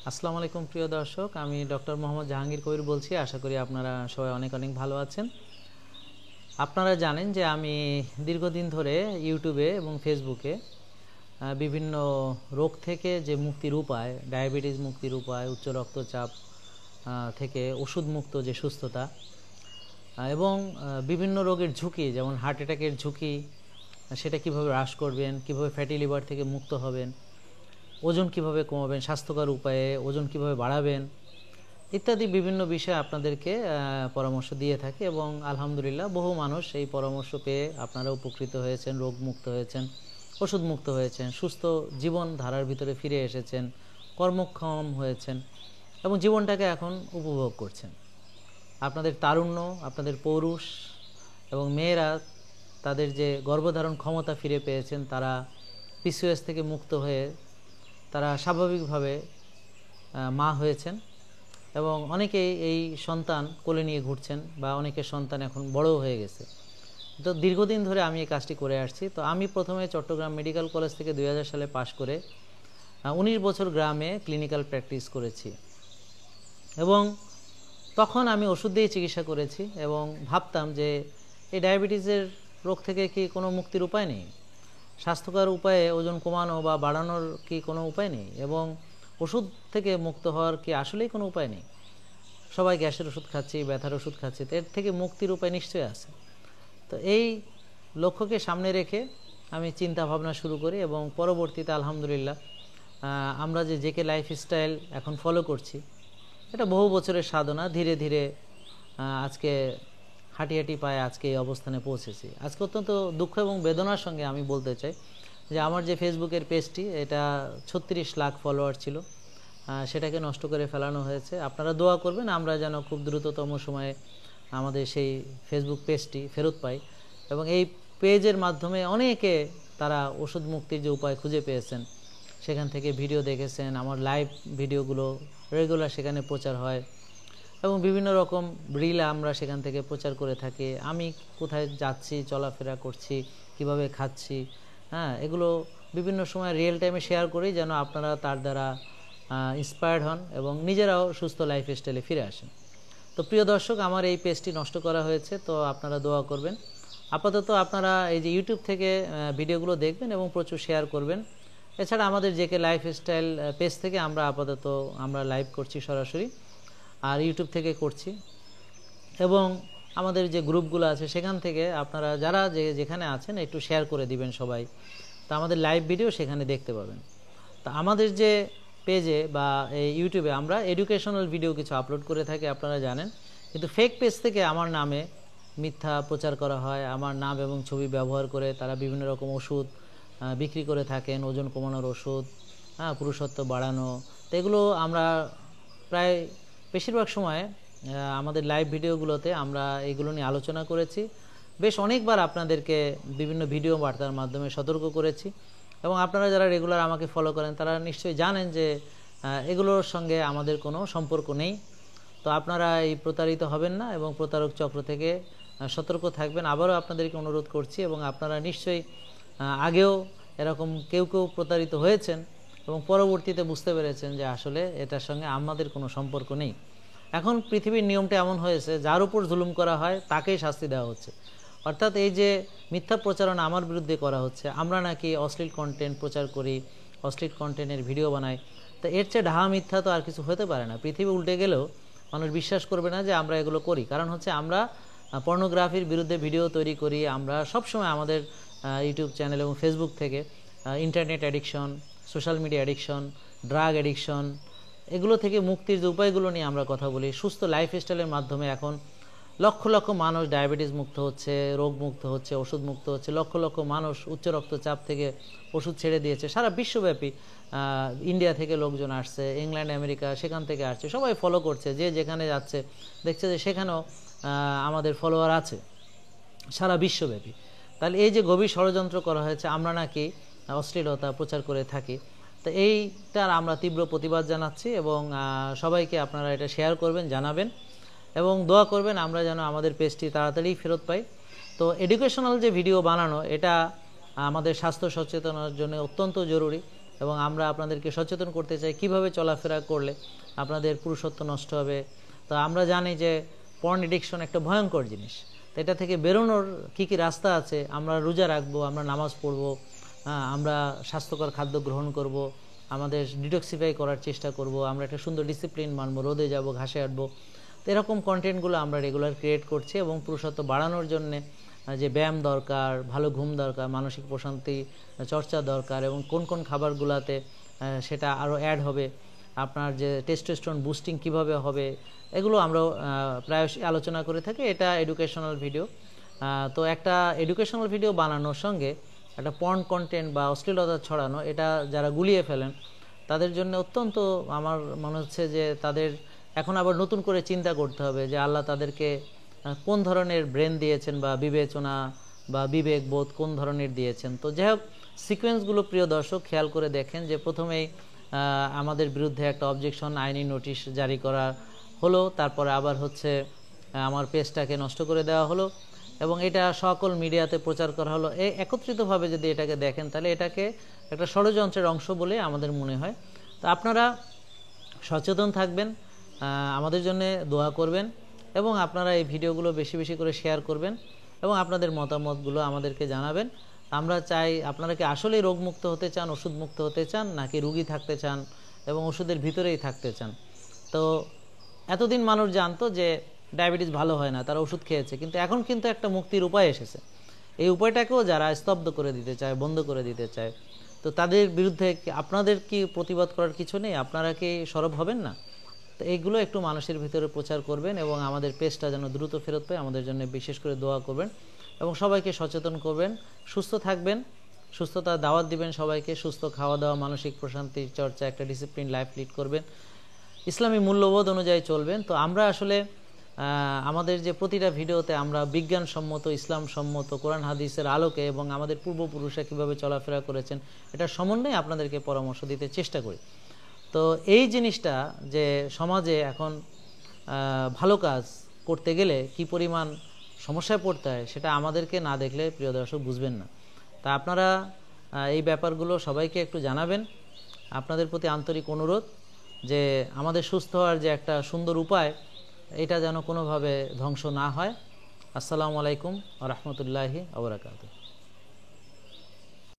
আসসালামু আলাইকুম প্রিয় দর্শক, আমি ডক্টর মোহাম্মদ জাহাঙ্গীর কবির বলছি। আশা করি আপনারা সবাই অনেক অনেক ভালো আছেন। আপনারা জানেন যে আমি দীর্ঘদিন ধরে ইউটিউবে এবং ফেসবুকে বিভিন্ন রোগ থেকে যে মুক্তির উপায়, ডায়াবেটিস মুক্তির উপায়, উচ্চ রক্তচাপ থেকে ওষুধ মুক্ত যে সুস্থতা এবং বিভিন্ন রোগের ঝুঁকি, যেমন হার্ট অ্যাটাকের ঝুঁকি, সেটা কিভাবে হ্রাস করবেন, কিভাবে ফ্যাটি লিভার থেকে মুক্ত হবেন, ওজন কিভাবে কমাবেন, স্বাস্থ্যকর উপায়ে ওজন কিভাবে বাড়াবেন ইত্যাদি বিভিন্ন বিষয়ে আপনাদেরকে পরামর্শ দিয়ে থাকি এবং আলহামদুলিল্লাহ বহু মানুষ এই পরামর্শ পেয়ে আপনারা উপকৃত হয়েছেন, রোগমুক্ত হয়েছেন, ওষুধ মুক্ত হয়েছেন, সুস্থ জীবন ধারার ভিতরে ফিরে এসেছেন, কর্মক্ষম হয়েছেন এবং জীবনটাকে এখন উপভোগ করছেন। আপনাদের তারুণ্য, আপনাদের পৌরুষ এবং মেয়েরা তাদের যে গর্ভধারণ ক্ষমতা ফিরে পেয়েছেন, তারা পিসিওএস থেকে মুক্ত হয়ে তারা স্বাভাবিকভাবে মা হয়েছেন এবং অনেকেই এই সন্তান কোলে নিয়ে ঘুরছেন বা অনেকের সন্তান এখন বড়ও হয়ে গেছে। তো দীর্ঘদিন ধরে আমি এই কাজটি করে আসছি। তো আমি প্রথমে চট্টগ্রাম মেডিকেল কলেজ থেকে 2000 সালে পাশ করে 19 বছর গ্রামে ক্লিনিক্যাল প্র্যাকটিস করেছি এবং তখন আমি ওষুধ দিয়ে চিকিৎসা করেছি এবং ভাবতাম যে এই ডায়াবেটিসের রোগ থেকে কি কোনো মুক্তির উপায় নেই, স্বাস্থ্যকর উপায়ে ওজন কমানো বা বাড়ানোর কি কোনো উপায় নেই এবং ওষুধ থেকে মুক্ত হওয়ার কি আসলেই কোনো উপায় নেই। সবাই গ্যাসের ওষুধ খাচ্ছি, ব্যথার ওষুধ খাচ্ছি, তো এর থেকে মুক্তির উপায় নিশ্চয়ই আছে। তো এই লক্ষ্যকে সামনে রেখে আমি চিন্তা ভাবনা শুরু করি এবং পরবর্তীতে আলহামদুলিল্লাহ আমরা যে জেকে লাইফস্টাইল এখন ফলো করছি, এটা বহু বছরের সাধনা। ধীরে ধীরে আজকে হাঁটি হাঁটি পায়ে আজকে এই অবস্থানে পৌঁছেছি। আজকে অত্যন্ত দুঃখ এবং বেদনার সঙ্গে আমি বলতে চাই যে আমার যে ফেসবুকের পেজটি, এটা 36 লাখ ফলোয়ার ছিল, সেটাকে নষ্ট করে ফেলানো হয়েছে। আপনারা দোয়া করবেন আমরা যেন খুব দ্রুততম সময়ে আমাদের সেই ফেসবুক পেজটি ফেরত পাই এবং এই পেজের মাধ্যমে অনেকে তারা ওষুধ মুক্তির যে উপায় খুঁজে পেয়েছেন, সেখান থেকে ভিডিও দেখেছেন। আমার লাইভ ভিডিওগুলো রেগুলার সেখানে প্রচার হয় এবং বিভিন্ন রকম রিল আমরা সেখান থেকে প্রচার করে থাকি। আমি কোথায় যাচ্ছি, চলাফেরা করছি, কিভাবে খাচ্ছি, এগুলো বিভিন্ন সময় রিয়েল টাইমে শেয়ার করি যেন আপনারা তার দ্বারা ইন্সপায়ার্ড হন এবং নিজেরাও সুস্থ লাইফস্টাইলে ফিরে আসেন। তো প্রিয় দর্শক, আমার এই পেজটি নষ্ট করা হয়েছে, তো আপনারা দোয়া করবেন। আপাতত আপনারা এই যে ইউটিউব থেকে ভিডিওগুলো দেখবেন এবং প্রচুর শেয়ার করবেন। এছাড়া আমাদের জেকে লাইফস্টাইল পেজ থেকে আমরা লাইভ করছি সরাসরি, আর ইউটিউব থেকে করছি এবং আমাদের যে গ্রুপগুলো আছে সেখান থেকে আপনারা যারা যেখানে আছেন একটু শেয়ার করে দিবেন সবাই, তো আমাদের লাইভ ভিডিও সেখানে দেখতে পাবেন। তো আমাদের যে পেজে বা এই ইউটিউবে আমরা এডুকেশনাল ভিডিও কিছু আপলোড করে থাকি, আপনারা জানেন, কিন্তু ফেক পেজ থেকে আমার নামে মিথ্যা প্রচার করা হয়। আমার নাম এবং ছবি ব্যবহার করে তারা বিভিন্ন রকম ওষুধ বিক্রি করে থাকেন, ওজন কমানোর ওষুধ, পুরুষত্ব বাড়ানো। তো এগুলো আমরা প্রায় বেশিরভাগ সময় আমাদের লাইভ ভিডিওগুলোতে আমরা এগুলো নিয়ে আলোচনা করেছি। বেশ অনেকবার আপনাদেরকে বিভিন্ন ভিডিও বার্তার মাধ্যমে সতর্ক করেছি এবং আপনারা যারা রেগুলার আমাকে ফলো করেন তারা নিশ্চয়ই জানেন যে এগুলোর সঙ্গে আমাদের কোনো সম্পর্ক নেই। তো আপনারা এই প্রতারিত হবেন না এবং প্রতারক চক্র থেকে সতর্ক থাকবেন, আবারও আপনাদেরকে অনুরোধ করছি। এবং আপনারা নিশ্চয়ই আগেও এরকম কেউ কেউ প্রতারিত হয়েছেন এবং পরবর্তীতে বুঝতে পেরেছেন যে আসলে এটার সঙ্গে আমাদের কোনো সম্পর্ক নেই। এখন পৃথিবীর নিয়মটা এমন হয়েছে, যার উপর জুলুম করা হয় তাকেই শাস্তি দেওয়া হচ্ছে। অর্থাৎ এই যে মিথ্যা প্রচারণা আমার বিরুদ্ধে করা হচ্ছে, আমরা নাকি অশ্লীল কন্টেন্ট প্রচার করি, অশ্লীল কন্টেন্টের ভিডিও বানাই, তো এর চেয়ে ঢাহা মিথ্যা তো আর কিছু হতে পারে না। পৃথিবী উল্টে গেলেও মানুষ বিশ্বাস করবে না যে আমরা এগুলো করি, কারণ হচ্ছে আমরা পর্নোগ্রাফির বিরুদ্ধে ভিডিও তৈরি করি। আমরা সবসময় আমাদের ইউটিউব চ্যানেল এবং ফেসবুক থেকে internet addiction, social media addiction, drug addiction, এগুলো থেকে মুক্তির যে উপায়গুলো নিয়ে আমরা কথা বলি। সুস্থ লাইফস্টাইলের মাধ্যমে এখন লক্ষ লক্ষ মানুষ ডায়াবেটিস মুক্ত হচ্ছে, রোগ মুক্ত হচ্ছে, ওষুধ মুক্ত হচ্ছে। লক্ষ লক্ষ মানুষ উচ্চ রক্তচাপ থেকে ওষুধ ছেড়ে দিয়েছে। সারা বিশ্বব্যাপী ইন্ডিয়া থেকে লোকজন আসছে, ইংল্যান্ড, আমেরিকা, সেখান থেকে আসছে, সবাই ফলো করছে। যে যেখানে যাচ্ছে দেখছে যে সেখানেও আমাদের ফলোয়ার আছে সারা বিশ্বব্যাপী। তাহলে এই যে গভীর ষড়যন্ত্র করা হয়েছে, আমরা নাকি অশ্লীলতা প্রচার করে থাকি, তো এইটার আমরা তীব্র প্রতিবাদ জানাচ্ছি এবং সবাইকে আপনারা এটা শেয়ার করবেন, জানাবেন এবং দোয়া করবেন আমরা যেন আমাদের পেজটি তাড়াতাড়ি ফেরত পাই। তো এডুকেশনাল যে ভিডিও বানানো, এটা আমাদের স্বাস্থ্য সচেতনার জন্য অত্যন্ত জরুরি এবং আমরা আপনাদেরকে সচেতন করতে চাই কিভাবে চলাফেরা করলে আপনাদের পুরুষত্ব নষ্ট হবে। তো আমরা জানি যে পর্ন এডিকশন একটা ভয়ঙ্কর জিনিস, তো এটা থেকে বেরোনোর কী কী রাস্তা আছে, আমরা রোজা রাখবো, আমরা নামাজ পড়বো, আমরা স্বাস্থ্যকর খাদ্য গ্রহণ করব, আমাদের ডিটক্সিফাই করার চেষ্টা করব, আমরা একটা সুন্দর ডিসিপ্লিন মানবো, রোদে যাব, ঘাসে হাঁটবো। তো এরকম কন্টেন্টগুলো আমরা রেগুলার ক্রিয়েট করছি এবং পুরুষত্ব বাড়ানোর জন্যে যে ব্যায়াম দরকার, ভালো ঘুম দরকার, মানসিক প্রশান্তি চর্চা দরকার এবং কোন কোন খাবারগুলোতে সেটা আরও অ্যাড হবে, আপনার যে টেস্টোস্টেরন বুস্টিং কিভাবে হবে, এগুলো আমরা প্রায়শই আলোচনা করে থাকি। এটা এডুকেশনাল ভিডিও। তো একটা এডুকেশনাল ভিডিও বানানোর সঙ্গে একটা পর্ন কন্টেন্ট বা অশ্লীলতা ছড়ানো, এটা যারা গুলিয়ে ফেলেন তাদের জন্য অত্যন্ত, আমার মনে হচ্ছে যে তাদের এখন আবার নতুন করে চিন্তা করতে হবে যে আল্লাহ তাদেরকে কোন ধরনের ব্রেন দিয়েছেন বা বিবেচনা বা বিবেক বোধ কোন ধরনের দিয়েছেন। তো যাই হোক, সিকোয়েন্সগুলো প্রিয় দর্শক খেয়াল করে দেখেন যে প্রথমেই আমাদের বিরুদ্ধে একটা অবজেকশন আইনি নোটিশ জারি করা হলো, তারপরে আবার হচ্ছে আমার পেজটাকে নষ্ট করে দেওয়া হলো এবং এটা সকল মিডিয়াতে প্রচার করা হলো। একত্রিতভাবে যদি এটাকে দেখেন তাহলে এটাকে একটা ষড়যন্ত্রের অংশ বলে আমাদের মনে হয়। তো আপনারা সচেতন থাকবেন, আমাদের জন্য দোয়া করবেন এবং আপনারা এই ভিডিওগুলো বেশি বেশি করে শেয়ার করবেন এবং আপনাদের মতামতগুলো আমাদেরকে জানাবেন। আমরা চাই আপনারা কি আসলেই রোগমুক্ত হতে চান, ওষুধমুক্ত হতে চান, নাকি রুগী থাকতে চান এবং ওষুধের ভিতরেই থাকতে চান। তো এতদিন মানুষ জানতো যে ডায়াবেটিস ভালো হয় না, তারা ওষুধ খেয়েছে, কিন্তু এখন কিন্তু একটা মুক্তির উপায় এসেছে। এই উপায়টাকেও যারা স্তব্ধ করে দিতে চায়, বন্ধ করে দিতে চায়, তো তাদের বিরুদ্ধে আপনাদের কি প্রতিবাদ করার কিছু নেই? আপনারা কি সরব হবেন না? তো এইগুলো একটু মানুষের ভিতরে প্রচার করবেন এবং আমাদের পেজটা যেন দ্রুত ফেরত পায় আমাদের জন্য বিশেষ করে দোয়া করবেন এবং সবাইকে সচেতন করবেন। সুস্থ থাকবেন, সুস্থতার দাওয়াত দিবেন সবাইকে, সুস্থ খাওয়া দাওয়া, মানসিক প্রশান্তি চর্চা, একটা ডিসিপ্লিন লাইফ লিড করবেন, ইসলামী মূল্যবোধ অনুযায়ী চলবেন। তো আমরা আসলে আমাদের যে প্রতিটা ভিডিওতে আমরা বিজ্ঞানসম্মত, ইসলাম সম্মত, কোরআন হাদিসের আলোকে এবং আমাদের পূর্বপুরুষরা কীভাবে চলাফেরা করেছেন এটার সমন্বয়ে আপনাদেরকে পরামর্শ দিতে চেষ্টা করি। তো এই জিনিসটা যে সমাজে এখন ভালো কাজ করতে গেলে কি পরিমাণ সমস্যায় পড়তে হয় সেটা আমাদেরকে না দেখলে প্রিয় দর্শক বুঝবেন না। তা আপনারা এই ব্যাপারগুলো সবাইকে একটু জানাবেন। আপনাদের প্রতি আন্তরিক অনুরোধ যে আমাদের সুস্থ হওয়ার যে একটা সুন্দর উপায়, এটা যেন কোনোভাবে ধ্বংস না হয়। আসসালামু আলাইকুম ওয়া রাহমাতুল্লাহি ওয়া বারাকাতুহু।